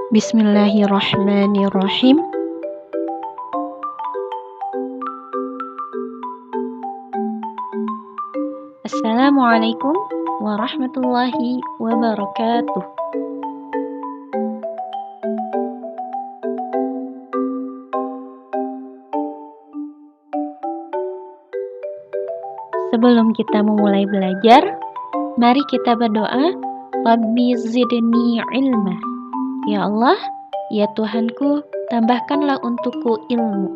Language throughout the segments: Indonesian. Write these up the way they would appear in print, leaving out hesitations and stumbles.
Bismillahirrahmanirrahim. Assalamualaikum warahmatullahi wabarakatuh. Sebelum kita memulai belajar, mari kita berdoa. Rabbi zidni ilma. Ya Allah, ya Tuhanku, tambahkanlah untukku ilmu.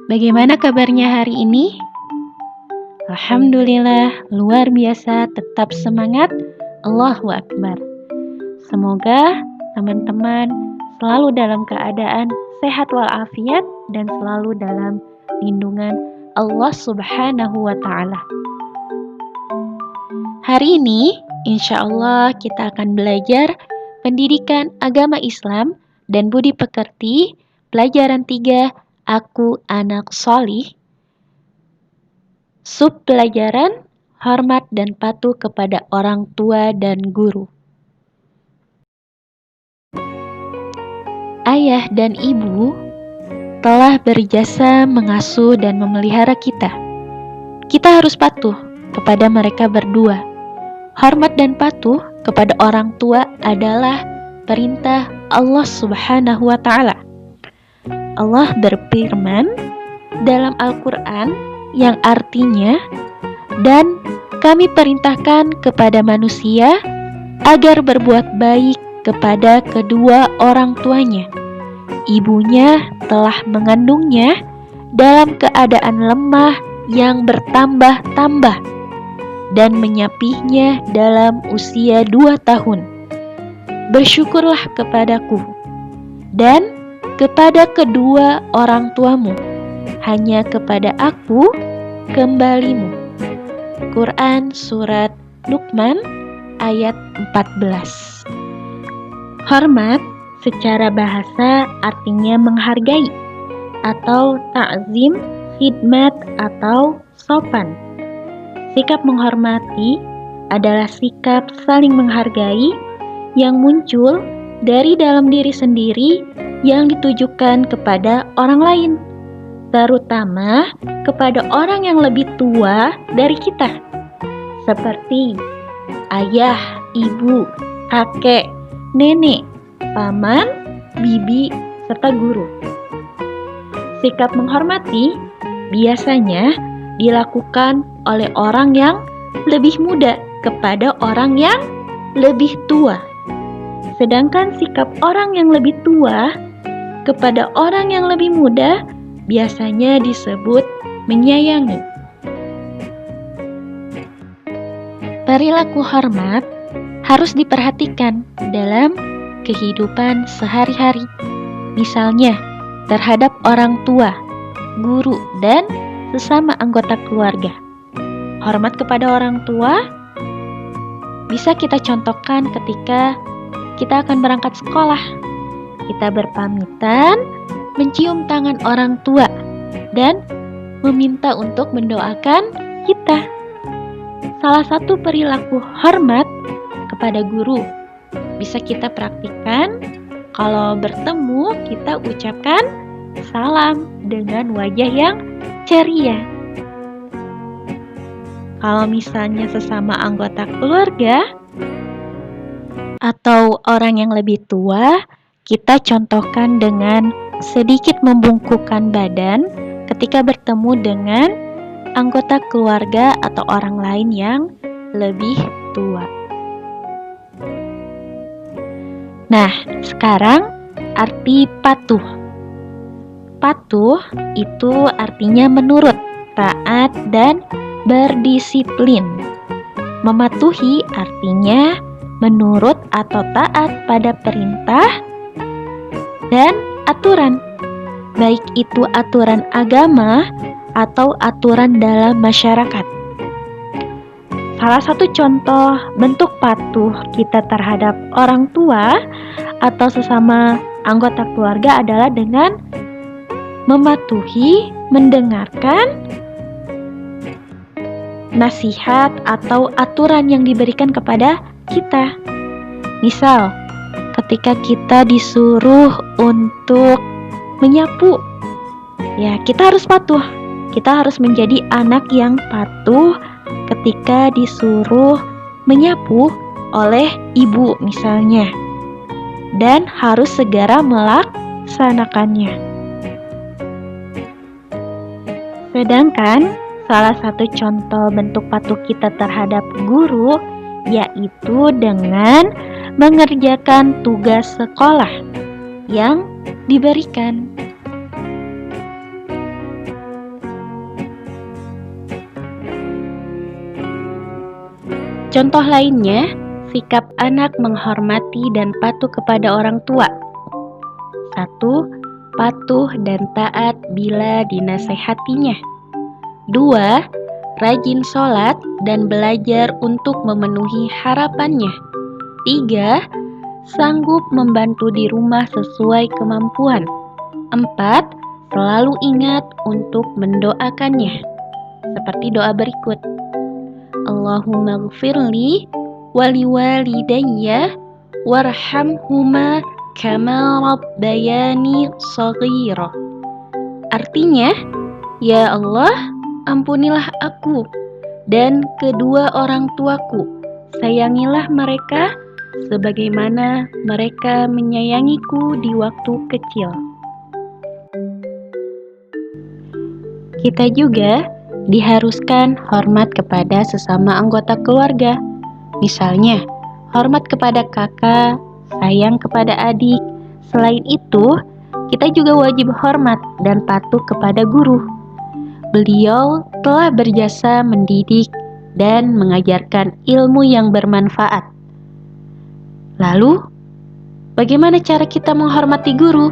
Bagaimana kabarnya hari ini? Alhamdulillah, luar biasa, tetap semangat. Allahu Akbar. Semoga teman-teman selalu dalam keadaan sehat walafiat dan selalu dalam lindungan Allah Subhanahu wa Ta'ala. Hari ini, insya Allah kita akan belajar pendidikan agama Islam dan budi pekerti, pelajaran 3, Aku Anak Sholih. Sub pelajaran, hormat dan patuh kepada orang tua dan guru. Ayah dan ibu telah berjasa mengasuh dan memelihara kita. Kita harus patuh kepada mereka berdua. Hormat dan patuh kepada orang tua adalah perintah Allah Subhanahu wa Ta'ala. Allah berfirman dalam Al-Quran yang artinya, dan kami perintahkan kepada manusia agar berbuat baik kepada kedua orang tuanya. Ibunya telah mengandungnya dalam keadaan lemah yang bertambah-tambah dan menyapihnya dalam usia 2 tahun. Bersyukurlah kepadaku dan kepada kedua orang tuamu, hanya kepada aku kembalimu. Quran Surat Luqman ayat 14. Hormat secara bahasa artinya menghargai atau ta'zim, khidmat atau sopan. Sikap menghormati adalah sikap saling menghargai yang muncul dari dalam diri sendiri yang ditujukan kepada orang lain, terutama kepada orang yang lebih tua dari kita, seperti ayah, ibu, kakek, nenek, paman, bibi, serta guru. Sikap menghormati biasanya dilakukan oleh orang yang lebih muda kepada orang yang lebih tua. Sedangkan sikap orang yang lebih tua kepada orang yang lebih muda biasanya disebut menyayangi. Perilaku hormat harus diperhatikan dalam kehidupan sehari-hari. Misalnya, terhadap orang tua, guru, dan sesama anggota keluarga. Hormat kepada orang tua bisa kita contohkan ketika kita akan berangkat sekolah. Kita berpamitan, mencium tangan orang tua, dan meminta untuk mendoakan kita. Salah satu perilaku hormat kepada guru bisa kita praktikkan. Kalau bertemu, kita ucapkan salam dengan wajah yang ceria. Kalau misalnya sesama anggota keluarga atau orang yang lebih tua, kita contohkan dengan sedikit membungkukkan badan ketika bertemu dengan anggota keluarga atau orang lain yang lebih tua. Nah, sekarang arti patuh. Patuh itu artinya menurut, taat, dan berdisiplin. Mematuhi artinya menurut atau taat pada perintah dan aturan, baik itu aturan agama atau aturan dalam masyarakat. Salah satu contoh bentuk patuh kita terhadap orang tua atau sesama anggota keluarga adalah dengan mematuhi, mendengarkan nasihat atau aturan yang diberikan kepada kita. Misal, ketika kita disuruh untuk menyapu, ya kita harus patuh. Kita harus menjadi anak yang patuh ketika disuruh menyapu oleh ibu misalnya, dan harus segera melaksanakannya. Sedangkan salah satu contoh bentuk patuh kita terhadap guru yaitu dengan mengerjakan tugas sekolah yang diberikan. Contoh lainnya, sikap anak menghormati dan patuh kepada orang tua. 1. Patuh dan taat bila dinasehatinya. 2. Rajin sholat dan belajar untuk memenuhi harapannya. 3. Sanggup membantu di rumah sesuai kemampuan. 4. Selalu ingat untuk mendoakannya. Seperti doa berikut. Allahumma gfirli waliwalidayya warhamhuma kama rabbayani shaghira. Artinya, ya Allah, ampunilah aku dan kedua orang tuaku. Sayangilah mereka sebagaimana mereka menyayangiku di waktu kecil. Kita juga diharuskan hormat kepada sesama anggota keluarga. Misalnya, hormat kepada kakak, sayang kepada adik. Selain itu, kita juga wajib hormat dan patuh kepada guru. Beliau telah berjasa mendidik dan mengajarkan ilmu yang bermanfaat. Lalu, bagaimana cara kita menghormati guru?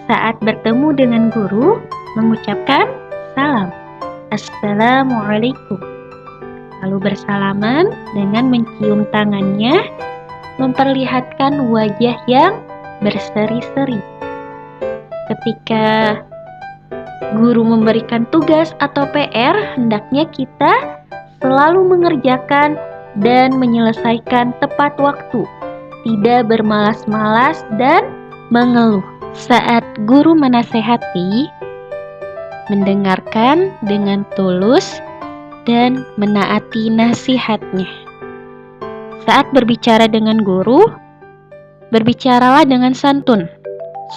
Saat bertemu dengan guru, mengucapkan salam. Assalamualaikum. Lalu bersalaman dengan mencium tangannya, memperlihatkan wajah yang berseri-seri. Ketika guru memberikan tugas atau PR, hendaknya kita selalu mengerjakan dan menyelesaikan tepat waktu, tidak bermalas-malas dan mengeluh. Saat guru menasehati, mendengarkan dengan tulus dan menaati nasihatnya. Saat berbicara dengan guru, berbicaralah dengan santun,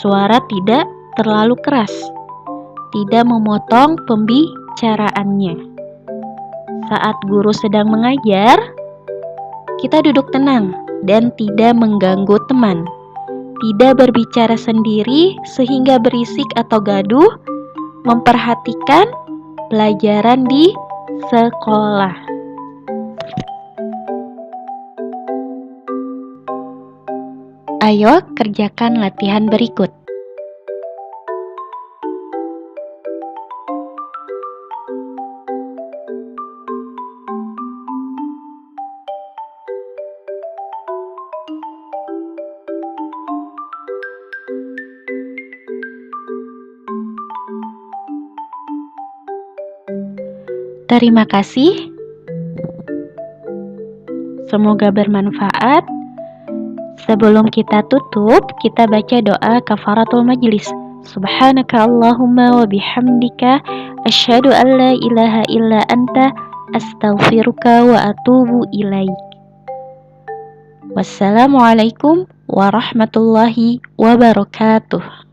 suara tidak terlalu keras, tidak memotong pembicaraannya. Saat guru sedang mengajar, kita duduk tenang dan tidak mengganggu teman, tidak berbicara sendiri sehingga berisik atau gaduh, memperhatikan pelajaran di sekolah. Ayo kerjakan latihan berikut. Terima kasih. Semoga bermanfaat. Sebelum kita tutup, kita baca doa kafaratul majlis. Subhanaka Allahumma wa bihamdika asyhadu an la ilaha illa anta astaghfiruka wa atubu ilaik. Wassalamualaikum warahmatullahi wabarakatuh.